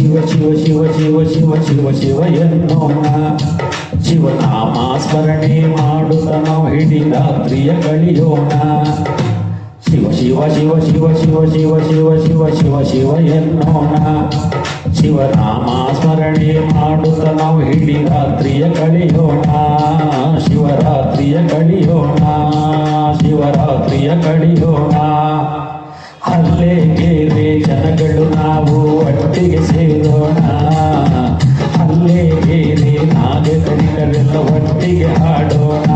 ಶಿವ ಶಿವ ಶಿವ ಶಿವ ಶಿವ ಶಿವ ಶಿವ ಎನ್ನೋಣ. ಶಿವನಾಮ ಸ್ಮರಣೆ ಮಾಡುತ್ತ ನಾವು ಇಡೀ ರಾತ್ರಿಯ ಕಳಿಯೋಣ. ಶಿವ ಶಿವ ಶಿವ ಶಿವ ಶಿವ ಶಿವ ಶಿವ ಶಿವ ಶಿವ ಶಿವ ಎನ್ನೋಣ. ಶಿವನಾಮ ಸ್ಮರಣೆ ಮಾಡುತ್ತ ನಾವು ಇಡೀ ರಾತ್ರಿಯ ಕಳಿಯೋಣ. ಶಿವರಾತ್ರಿಯ ಕಳಿಯೋಣ. ಶಿವರಾತ್ರಿಯ ಕಳಿಯೋಣ. ಹಲ್ಲೆಗೇರೆ ಜನಗಳು ನಾವು ಒಟ್ಟಿಗೆ ಸೇರೋಣ. ಹಲ್ಲೆಗೇರೆ ನಾಗರಿಕರೆಲ್ಲ ಒಟ್ಟಿಗೆ ಹಾಡೋಣ.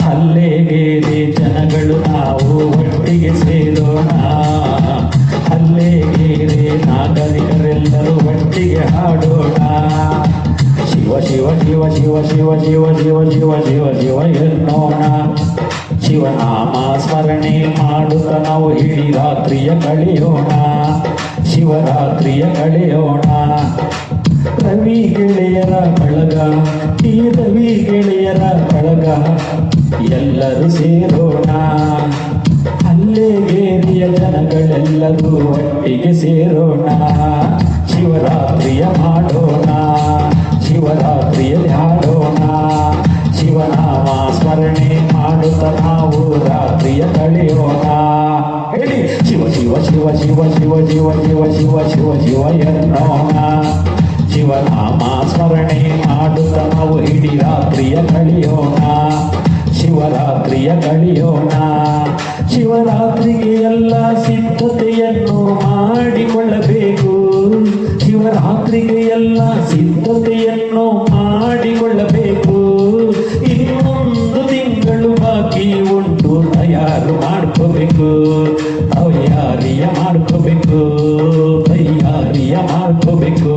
ಹಲ್ಲೆಗೇರೆ ಜನಗಳು ನಾವು ಒಟ್ಟಿಗೆ ಸೇರೋಣ. ಹಲ್ಲೆಗೇರೆ ನಾಗರಿಕರೆಲ್ಲರೂ ಒಟ್ಟಿಗೆ ಹಾಡೋಣ. ಶಿವ ಶಿವ ಶಿವ ಶಿವ ಶಿವ ಶಿವ ಶಿವ ಶಿವ ಶಿವ ಶಿವ ಎನ್ನೋಣ. ಶಿವನಾಮ ಸ್ಮರಣೆ ಮಾಡುತ್ತ ನಾವು ಇಡೀ ರಾತ್ರಿಯ ಕಳೆಯೋಣ. ಶಿವರಾತ್ರಿಯ ಕಳೆಯೋಣ. ರವಿ ಗೆಳೆಯರ ಬಳಗ, ಈ ರವಿ ಗೆಳೆಯರ ಬಳಗ ಎಲ್ಲರೂ ಸೇರೋಣ. ಹಲ್ಲೆಗೇರಿಯ ಜನಗಳೆಲ್ಲರೂ ಒಟ್ಟಿಗೆ ಸೇರೋಣ. ಶಿವರಾತ್ರಿಯ ಮಾಡೋಣ. ಶಿವರಾತ್ರಿಯಲ್ಲಿ ಹಾಡೋಣ. ಶಿವನಾಮ ಸ್ಮರಣೆ ಮಾಡುತ್ತ ನಾವು ರಾತ್ರಿಯ ಕಳೆಯೋಣ. ಹೇಳಿ ಶಿವ ಶಿವ ಶಿವ ಶಿವ ಶಿವ ಶಿವ ಶಿವ ಶಿವ ಶಿವ ಶಿವ ಎನ್ನೋಣ. ಶಿವನಾಮ ಸ್ಮರಣೆ ಮಾಡುತ್ತ ನಾವು ಇಡೀ ರಾತ್ರಿಯ ಕಳೆಯೋಣ. ಶಿವರಾತ್ರಿಯ ಕಳೆಯೋಣ. ಶಿವರಾತ್ರಿಗೆ ಎಲ್ಲ ಸಿದ್ಧತೆಯನ್ನು ಮಾಡಿಕೊಳ್ಳಬೇಕು. ಶಿವರಾತ್ರಿಗೆ ಎಲ್ಲ ಸಿದ್ಧತೆಯನ್ನು ಮಾಡಿಕೊಳ್ಳಬೇಕು. ಇನ್ನೊಂದು ತಿಂಗಳು ಬಾಕಿ ಉಂಟು, ತಯಾರು ಮಾಡ್ಕೋಬೇಕು. ತಯಾರಿಯ ಮಾಡ್ಕೋಬೇಕು. ತಯಾರಿಯ ಮಾಡ್ಕೋಬೇಕು.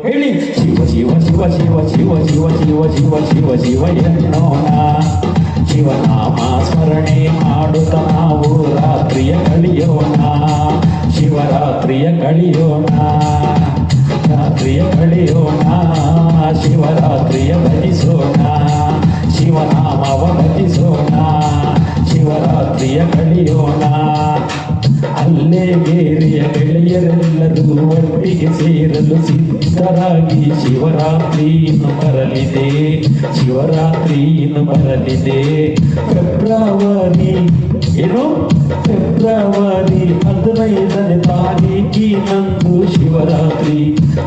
ಹೇಳಿ ಶಿವ ಶಿವ ಶಿವ ಶಿವ ಶಿವ ಶಿವ ಶಿವ ಶಿವ ಶಿವ ಶಿವ ಎನ್ನೋಣ. ಶಿವನಾಮ ಸ್ಮರಣೆ ಮಾಡುತ್ತ ನಾವು ರಾತ್ರಿಯ ಕಳೆಯೋಣ. ಶಿವರಾತ್ರಿಯ ಕಳೆಯೋಣ. ರಾತ್ರಿಯ ಕಳೆಯೋಣ. ಶಿವರಾತ್ರಿಯ ಭಜಿಸೋಣ. ಶಿವನಾಮವ ಭಜಿಸೋಣ. ಶಿವರಾತ್ರಿಯ ಕಳೆಯೋಣ. ಹಲ್ಲೆಗೇರಿಯ ಗೆಳೆಯರೆಲ್ಲರೂ ಒಟ್ಟಿಗೆ ಸೇರಲು ಸಿದ್ಧರಾಗಿ ಶಿವರಾತ್ರಿ ಇನ್ನು ಬರಲಿದೆ. ಶಿವರಾತ್ರಿ ಇನ್ನು ಬರಲಿದೆ. ಫೆಬ್ರವರಿ 15ನೇ ತಾರೀಕಿನಂದು ಶಿವರಾತ್ರಿ.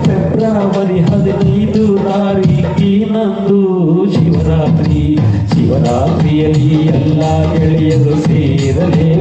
ಫೆಬ್ರವರಿ 15 ತಾರೀಕಿನಂದು ಶಿವರಾತ್ರಿ. ಶಿವರಾತ್ರಿಯಲ್ಲಿ ಎಲ್ಲ ಗೆಳೆಯರು ಸೇರಲೇ